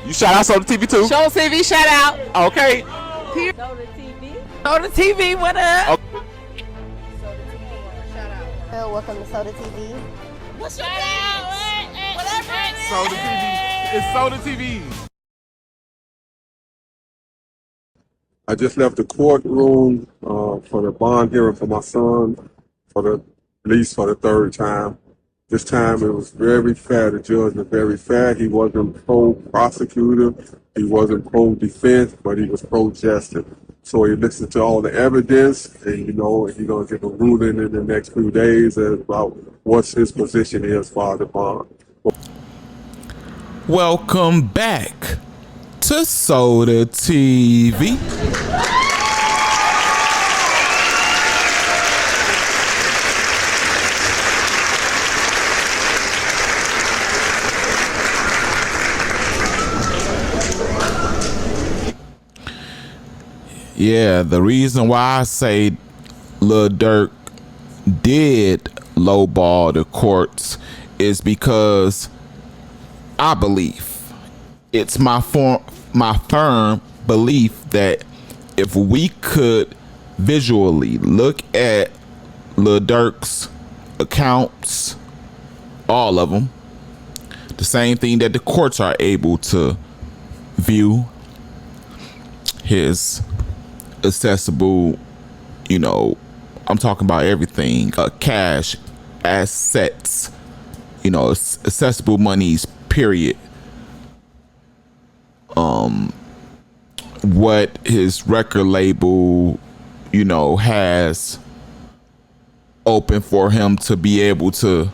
You shout out Soda TV too? Show TV shout out. Okay. Soda TV. Soda TV, what up? Okay. Soda TV, shout out. Hello, welcome to Soda TV. What's your name? Whatever it is. Soda TV. It's Soda TV. I just left the courtroom for the bond hearing for my son for the least for the third time. This time it was very fair. The judge was very fair. He wasn't pro-prosecutor. He wasn't pro-defense, but he was pro-justice. So he listened to all the evidence, and he's going to get a ruling in the next few days about what his position is for the bond. Welcome back to Soda TV. Yeah, the reason why I say Lil Durk did lowball the courts is because I believe it's my firm belief that if we could visually look at Lil Durk's accounts, all of them, the same thing that the courts are able to view, his accessible, I'm talking about everything, cash, assets, accessible monies, period. What his record label, has open for him to be able to,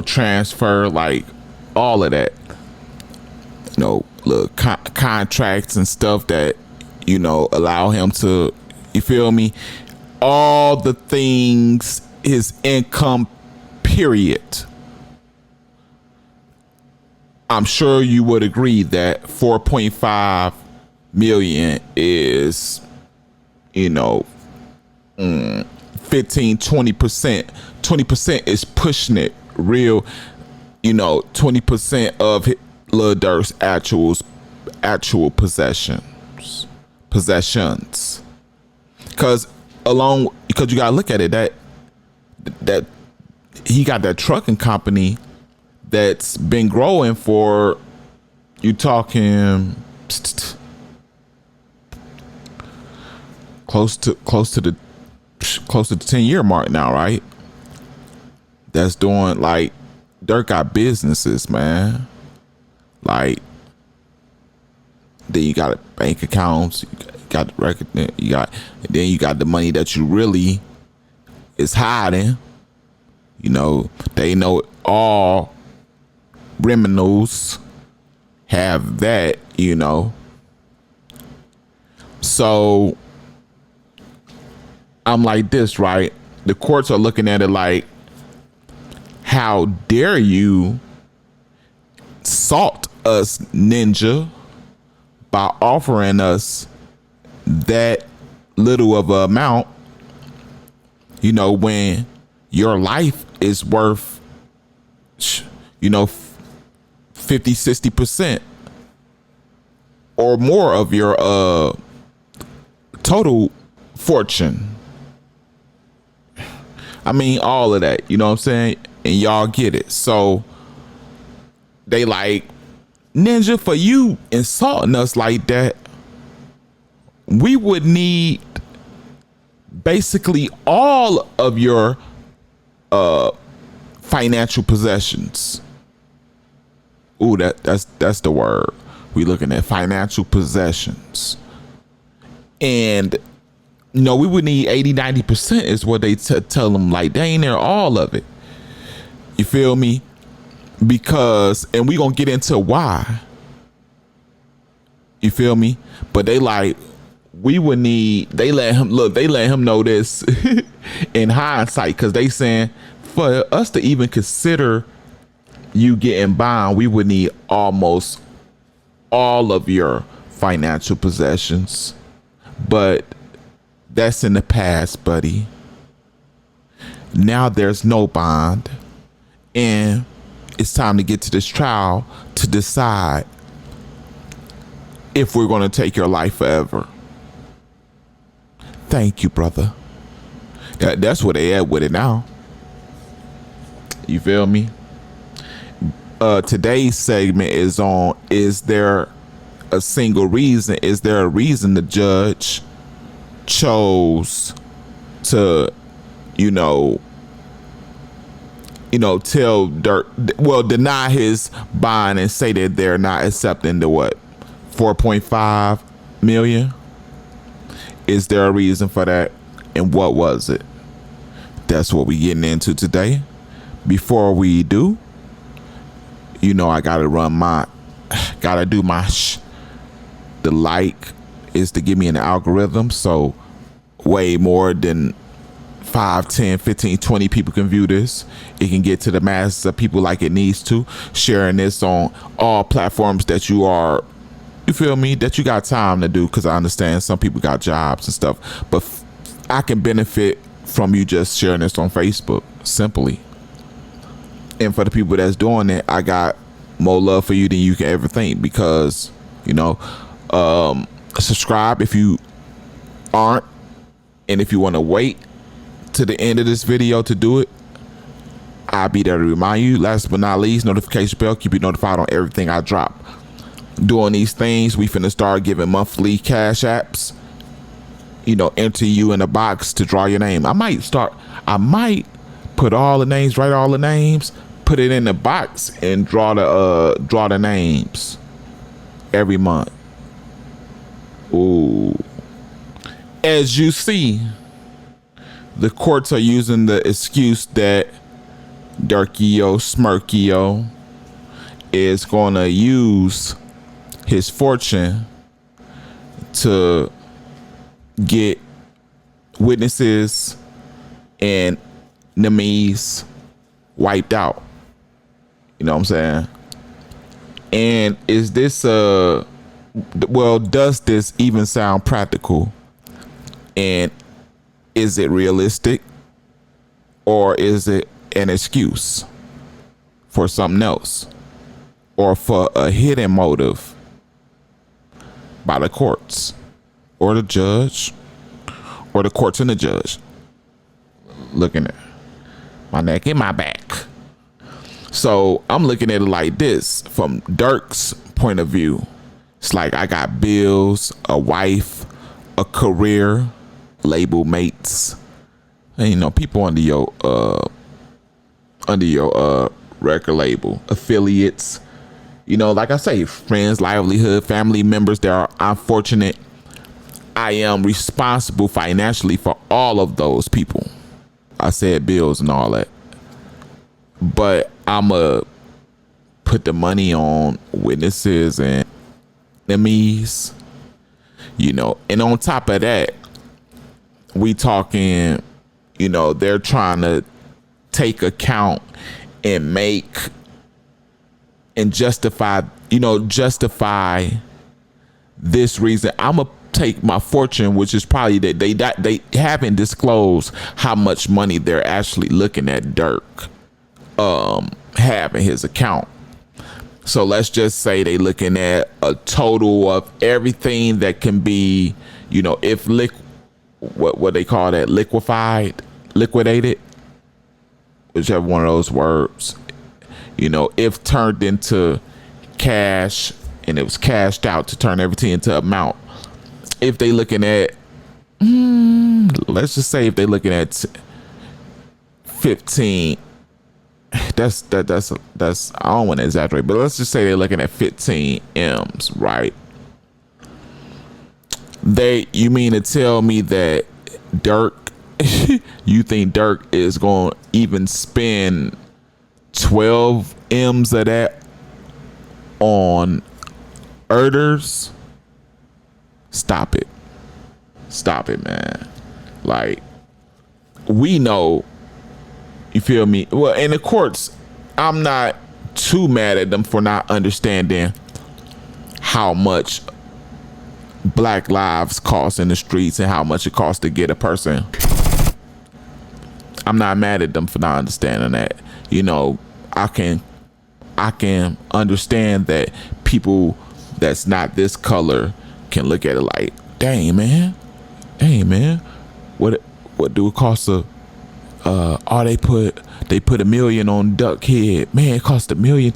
transfer, like all of that, look, contracts and stuff that, allow him to, you feel me? All the things, his income, period. I'm sure you would agree that 4.5 million is, 15, 20%. 20% is pushing it real, 20% of Lil Durk's actual possessions. Because you gotta look at it, that he got that trucking company that's been growing for, you talking close to the 10-year mark now, right? That's doing, like, Durk got businesses, man. Like, then you got bank accounts, you got the record, and then you got the money that you really is hiding. They know all criminals have that, So I'm like this, right? The courts are looking at it like, how dare you salt us, ninja, by offering us that little of an amount, when your life is worth, 50-60% or more of your total fortune. I mean, all of that, you know what I'm saying? And y'all get it. So they like, ninja, for you insulting us like that, we would need basically all of your financial possessions. Ooh, that's the word. We looking at financial possessions. And we would need 80-90% is what they tell them. Like, they ain't there all of it. You feel me? Because, and we gonna get into why. You feel me? But they like, we would need, they let him know this in hindsight, because they saying for us to even consider you getting bond, we would need almost all of your financial possessions. But that's in the past, buddy. Now there's no bond, and it's time to get to this trial to decide if we're going to take your life forever. Thank you, brother. That's where they at with it now. You feel me? Today's segment is on, is there a single reason? Is there a reason the judge chose to, tell Durk, well, deny his bond and say that they're not accepting the what, 4.5 million? Is there a reason for that? And what was it? That's what we getting into today. Before we do, I gotta do my the like is to give me an algorithm, so way more than 5, 10, 15, 20 people can view this. It can get to the masses of people like it needs to. Sharing this on all platforms that you are, you feel me, that you got time to do, because I understand some people got jobs and stuff, but I can benefit from you just sharing this on Facebook, simply. And for the people that's doing it, I got more love for you than you can ever think, because subscribe if you aren't, and if you want to wait to the end of this video to do it, I'll be there to remind you. Last but not least, notification bell, keep you notified on everything I drop. Doing these things, we finna start giving monthly cash apps, enter you in a box to draw your name. I might put all the names, write all the names, put it in the box, and draw the names every month. Ooh. As you see, the courts are using the excuse that Durkio Smirkio is gonna use his fortune to get witnesses and enemies wiped out. You know what I'm saying? And is this does this even sound practical? And is it realistic? Or is it an excuse for something else? Or for a hidden motive by the courts or the judge, or the courts and the judge? Looking at my neck and my back. So I'm looking at it like this, from Durk's point of view. It's like, I got bills, a wife, a career, label mates, and people under your record label, affiliates, like I say, friends, livelihood, family members that are unfortunate. I am responsible financially for all of those people. I said bills and all that, but I'ma put the money on witnesses and enemies, and on top of that, we talking, they're trying to take account and make and justify this reason. I'm gonna take my fortune, which is probably that they haven't disclosed how much money they're actually looking at Durk having his account. So let's just say they looking at a total of everything that can be, if what they call that, liquidated, whichever one of those words, if turned into cash and it was cashed out to turn everything into amount. If they looking at, let's just say if they looking at 15, that's I don't want to exaggerate, but let's just say they're looking at 15 M's, right? You mean to tell me that Durk, you think Durk is going to even spend 12 M's of that on Erders? Stop it, man. Like, we know, you feel me? Well, in the courts, I'm not too mad at them for not understanding how much black lives cost in the streets and how much it costs to get a person. I'm not mad at them for not understanding that. I can understand that people that's not this color can look at it like, dang man, what do it cost to they put $1 million on duck head, man, it cost $1 million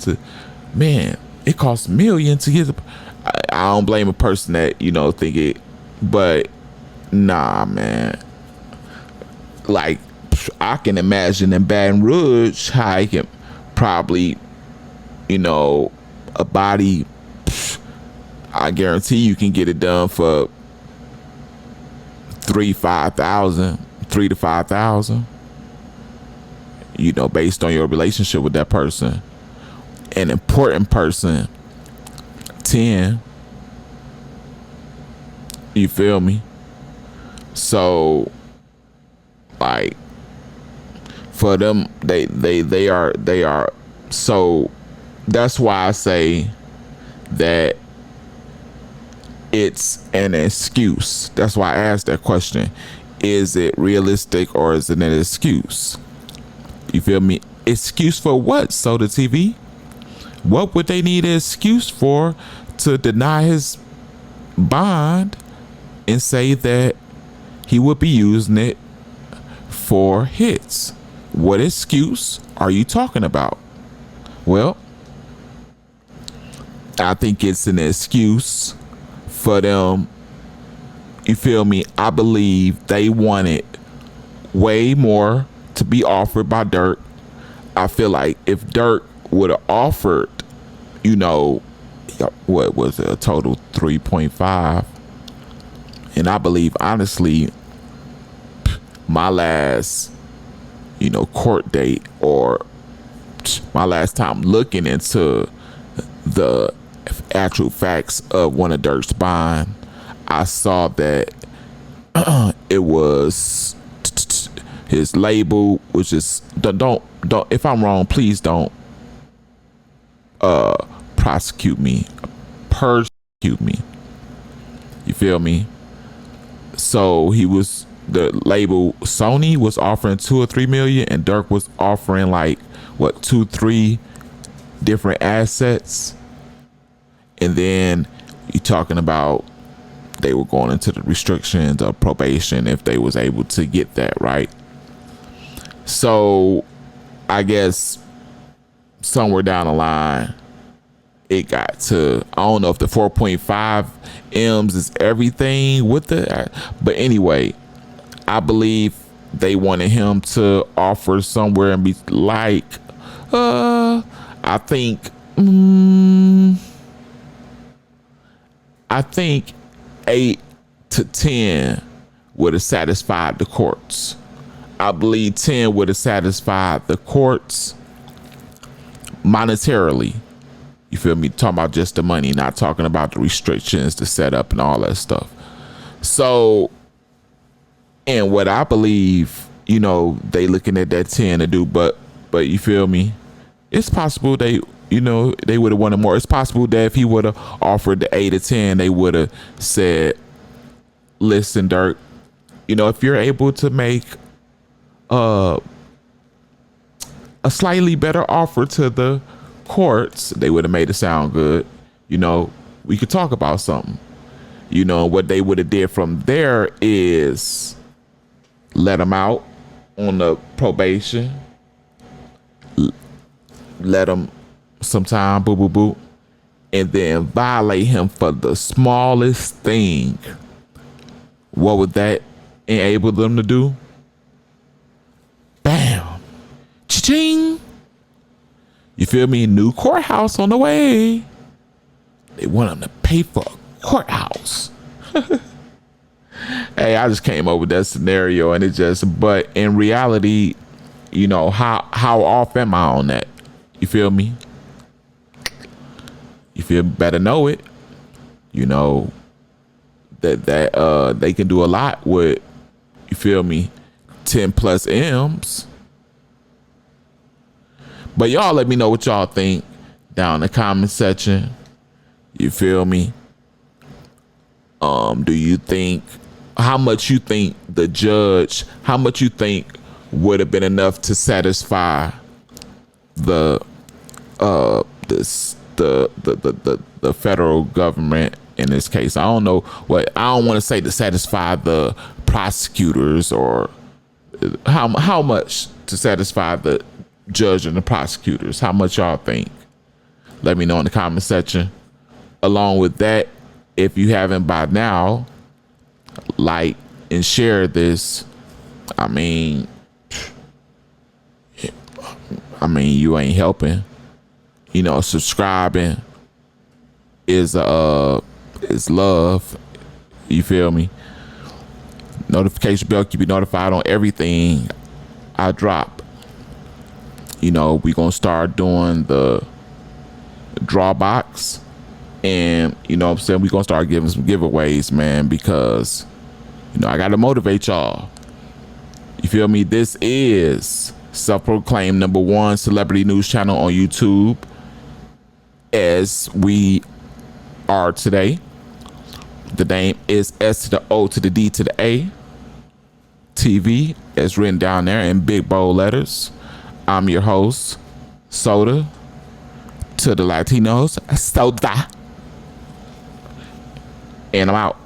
to get I don't blame a person that, you know, think it, but nah man, like I can imagine in Baton Rouge how I can probably, you know, a body, I guarantee you can get it done for $3,000 to $5,000, you know, based on your relationship with that person. An important person, 10. You feel me? So like for them, they are, so that's why I say that it's an excuse. That's why I asked that question. Is it realistic or is it an excuse? You feel me? Excuse for what? So the TV? What would they need an excuse for to deny his bond and say that he would be using it for hits? What excuse are you talking about? Well, I think it's an excuse for them. You feel me? I believe they wanted way more to be offered by Durk. I feel like if Durk would have offered, you know, what was it, a total 3.5, and I believe honestly my last, you know, court date or my last time looking into the actual facts of one of Durk's bond, I saw that it was his label, which is don't if I'm wrong, please don't persecute me. You feel me? So the label Sony was offering 2 or 3 million, and Durk was offering like what 2-3 different assets, and then you talking about they were going into the restrictions of probation if they was able to get that right. So I guess somewhere down the line it got to, I don't know if the 4.5 M's is everything with the, but anyway, I believe they wanted him to offer somewhere and be like, I think 8 to 10 would have satisfied the courts. I believe 10 would have satisfied the courts monetarily. You feel me? Talking about just the money, not talking about the restrictions, the setup, and all that stuff. So, and what I believe, you know, they looking at that 10 to do, but you feel me? It's possible they, you know, they would have wanted more. It's possible that if he would have offered the 8 or 10, they would have said, listen, Durk, you know, if you're able to make a slightly better offer to the courts, they would have made it sound good. You know, we could talk about something. You know, what they would have did from there is let him out on the probation, let him some time, boo boo boo, and then violate him for the smallest thing. What would that enable them to do? Bam, cha-ching. You feel me? New courthouse on the way. They want him to pay for a courthouse. Hey, I just came up with that scenario, and it just, but in reality, you know, how off am I on that? You feel me? You feel better know it. You know that they can do a lot with, you feel me, 10 plus M's. But y'all let me know what y'all think down in the comment section. You feel me? Do you think, how much you think the judge, how much you think would have been enough to satisfy the the federal government in this case. I don't know what, I don't want to say to satisfy the prosecutors, or how much to satisfy the judge and the prosecutors. How much y'all think? Let me know in the comment section. Along with that, if you haven't by now, like and share this. I mean, you ain't helping. You know, subscribing is love. You feel me? Notification bell, keep you notified on everything I drop. You know, we gonna start doing the draw box, and you know what I'm saying, we gonna start giving some giveaways, man, because you know I gotta motivate y'all. You feel me? This is self-proclaimed #1 celebrity news channel on YouTube, as we are today. The name is S to the O to the D to the A TV, as written down there in big bold letters. I'm your host, Soda, to the Latinos, Soda, and I'm out.